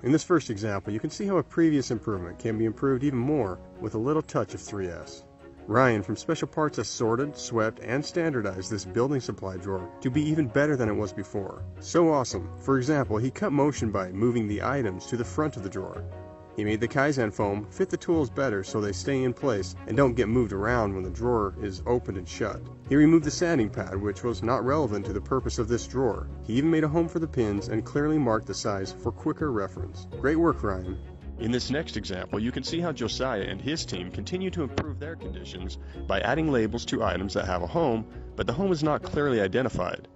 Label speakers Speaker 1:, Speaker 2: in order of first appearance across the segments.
Speaker 1: In this first example, you can see how a previous improvement can be improved even more with a little touch of 3S. Ryan from Special Parts has sorted, swept, and standardized this building supply drawer to be even better than it was before. So awesome. For example, he cut motion by moving the items to the front of the drawer. He made the Kaizen foam fit the tools better so they stay in place and don't get moved around when the drawer is opened and shut. He removed the sanding pad, which was not relevant to the purpose of this drawer. He even made a home for the pins and clearly marked the size for quicker reference. Great work, Ryan.
Speaker 2: In this next example, you can see how Josiah and his team continue to improve their conditions by adding labels to items that have a home, but the home is not clearly identified.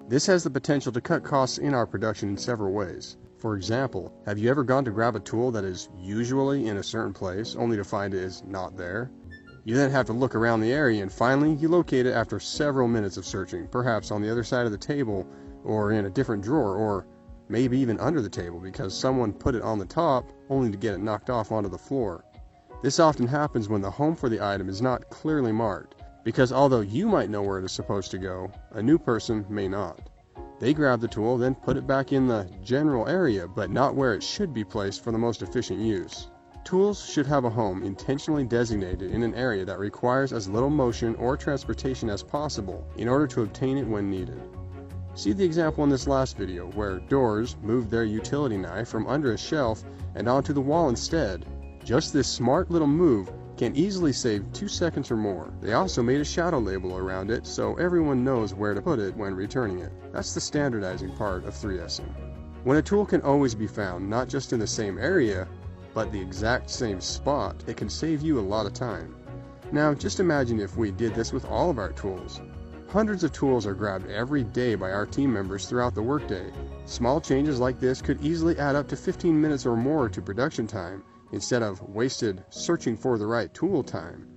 Speaker 1: This has the potential to cut costs in our production in several ways. For example, have you ever gone to grab a tool that is usually in a certain place, only to find it is not there? You then have to look around the area and finally you locate it after several minutes of searching, perhaps on the other side of the table or in a different drawer or maybe even under the table because someone put it on the top only to get it knocked off onto the floor. This often happens when the home for the item is not clearly marked, because although you might know where it is supposed to go, a new person may not. They grab the tool, then put it back in the general area, but not where it should be placed for the most efficient use. Tools should have a home intentionally designated in an area that requires as little motion or transportation as possible in order to obtain it when needed. See the example in this last video where Doors moved their utility knife from under a shelf and onto the wall instead. Just this smart little move can easily save 2 seconds or more. They also made a shadow label around it so everyone knows where to put it when returning it. That's the standardizing part of 3Sing. When a tool can always be found not just in the same area, but the exact same spot, it can save you a lot of time. Now just imagine if we did this with all of our tools. Hundreds of tools are grabbed every day by our team members throughout the workday. Small changes like this could easily add up to 15 minutes or more to production time, instead of wasted searching for the right tool time.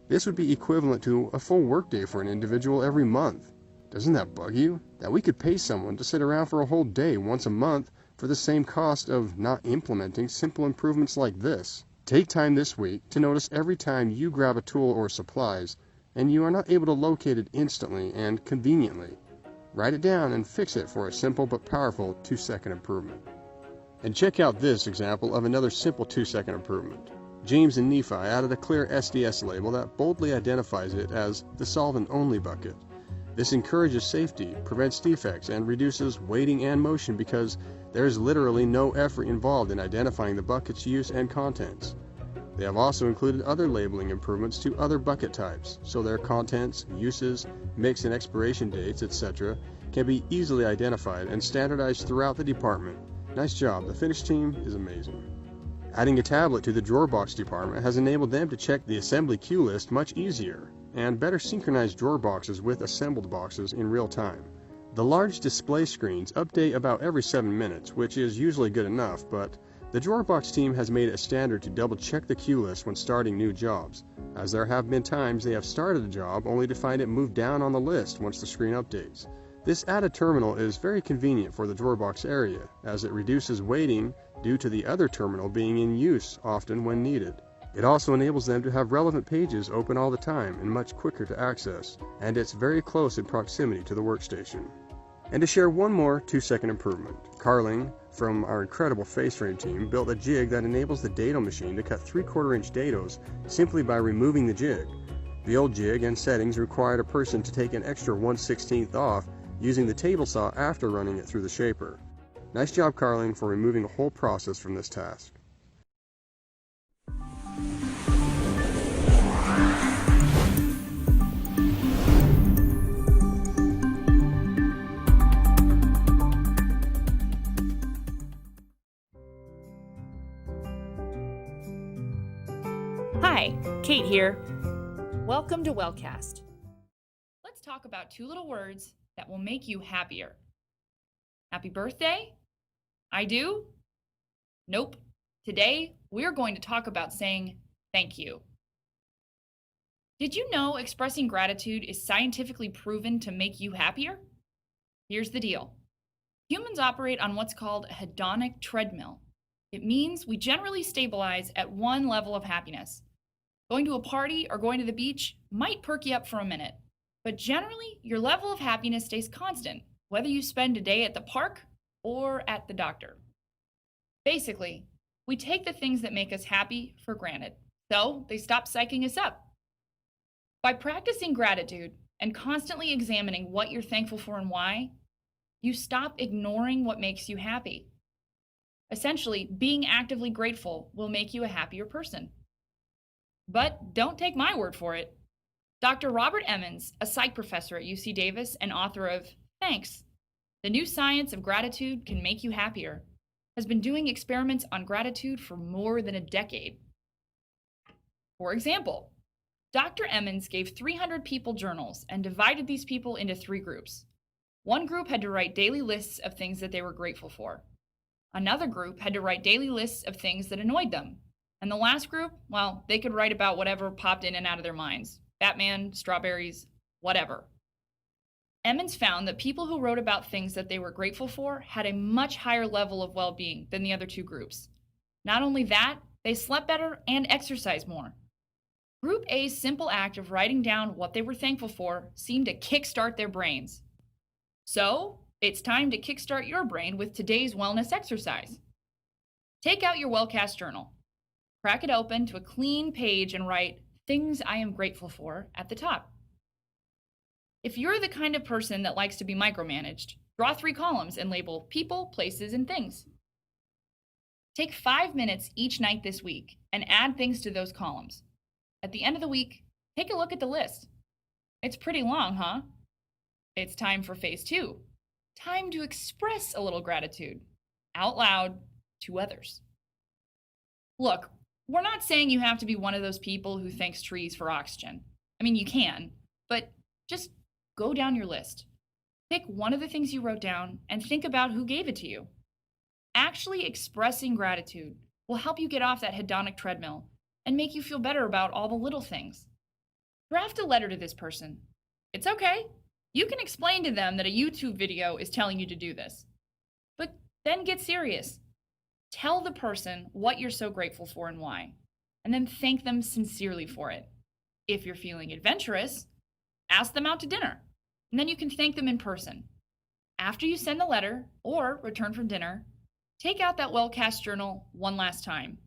Speaker 1: This would be equivalent to a full workday for an individual every month. Doesn't that bug you? That we could pay someone to sit around for a whole day once a month for the same cost of not implementing simple improvements like this. Take time this week to notice every time you grab a tool or supplies and you are not able to locate it instantly and conveniently. Write it down and fix it for a simple but powerful 2-second improvement. And check out this example of another simple 2-second improvement. James and Nephi added a clear SDS label that boldly identifies it as the solvent-only bucket. This encourages safety, prevents defects, and reduces weighting and motion because there is literally no effort involved in identifying the bucket's use and contents. They have also included other labeling improvements to other bucket types, so their contents, uses, mix and expiration dates, etc. can be easily identified and standardized throughout the department. Nice job, the finished team is amazing. Adding a tablet to the drawer box department has enabled them to check the assembly queue list much easier, and better synchronize drawer boxes with assembled boxes in real time. The large display screens update about every 7 minutes, which is usually good enough, but the drawer box team has made it a standard to double check the queue list when starting new jobs, as there have been times they have started a job only to find it moved down on the list once the screen updates. This added terminal is very convenient for the drawer box area, as it reduces waiting due to the other terminal being in use often when needed. It also enables them to have relevant pages open all the time and much quicker to access, and it's very close in proximity to the workstation. And to share one more 2-second improvement, Carling from our incredible face frame team built a jig that enables the dado machine to cut 3/4 inch dados simply by removing the jig. The old jig and settings required a person to take an extra 1/16 off using the table saw after running it through the shaper. Nice job, Carling, for removing a whole process from this task.
Speaker 3: Hi, Kate here. Welcome to Wellcast. Let's talk about 2 little words that will make you happier. Happy birthday? I do? Nope. Today, we're going to talk about saying thank you. Did you know expressing gratitude is scientifically proven to make you happier? Here's the deal. Humans operate on what's called a hedonic treadmill. It means we generally stabilize at one level of happiness. Going to a party or going to the beach might perk you up for a minute, but generally your level of happiness stays constant, whether you spend a day at the park or at the doctor. Basically, we take the things that make us happy for granted, so they stop psyching us up. By practicing gratitude and constantly examining what you're thankful for and why, you stop ignoring what makes you happy. Essentially, being actively grateful will make you a happier person. But don't take my word for it. Dr. Robert Emmons, a psych professor at UC Davis and author of Thanks, The New Science of Gratitude Can Make You Happier, has been doing experiments on gratitude for more than a decade. For example, Dr. Emmons gave 300 people journals and divided these people into 3 groups. One group had to write daily lists of things that they were grateful for. Another group had to write daily lists of things that annoyed them. And the last group, well, they could write about whatever popped in and out of their minds. Batman, strawberries, whatever. Emmons found that people who wrote about things that they were grateful for had a much higher level of well-being than the other 2 groups. Not only that, they slept better and exercised more. Group A's simple act of writing down what they were thankful for seemed to kickstart their brains. So, it's time to kickstart your brain with today's wellness exercise. Take out your Wellcast journal. Crack it open to a clean page and write "Things I am grateful for" at the top. If you're the kind of person that likes to be micromanaged, draw 3 columns and label people, places, and things. Take 5 minutes each night this week and add things to those columns. At the end of the week, take a look at the list. It's pretty long, huh? It's time for phase 2. Time to express a little gratitude out loud to others. Look, we're not saying you have to be one of those people who thanks trees for oxygen. I mean, you can, but just go down your list. Pick one of the things you wrote down and think about who gave it to you. Actually expressing gratitude will help you get off that hedonic treadmill and make you feel better about all the little things. Draft a letter to this person. It's okay. You can explain to them that a YouTube video is telling you to do this. But then get serious. Tell the person what you're so grateful for and why, and then thank them sincerely for it. If you're feeling adventurous, ask them out to dinner, and then you can thank them in person. After you send the letter or return from dinner, take out that Wellcast journal one last time.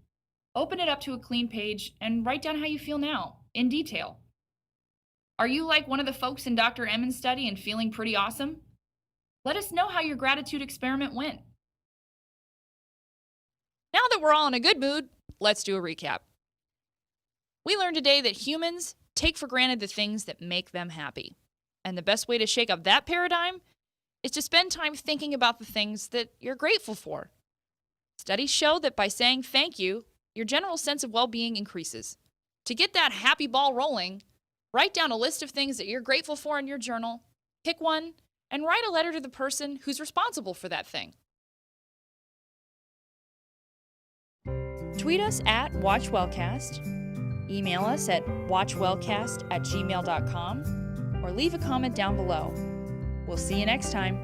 Speaker 3: Open it up to a clean page and write down how you feel now, in detail. Are you like one of the folks in Dr. Emmons' study and feeling pretty awesome? Let us know how your gratitude experiment went. Now that we're all in a good mood, let's do a recap. We learned today that humans take for granted the things that make them happy. And the best way to shake up that paradigm is to spend time thinking about the things that you're grateful for. Studies show that by saying thank you, your general sense of well-being increases. To get that happy ball rolling, write down a list of things that you're grateful for in your journal, pick one, and write a letter to the person who's responsible for that thing. Tweet us at WatchWellcast, email us at watchwellcast@gmail.com, or leave a comment down below. We'll see you next time.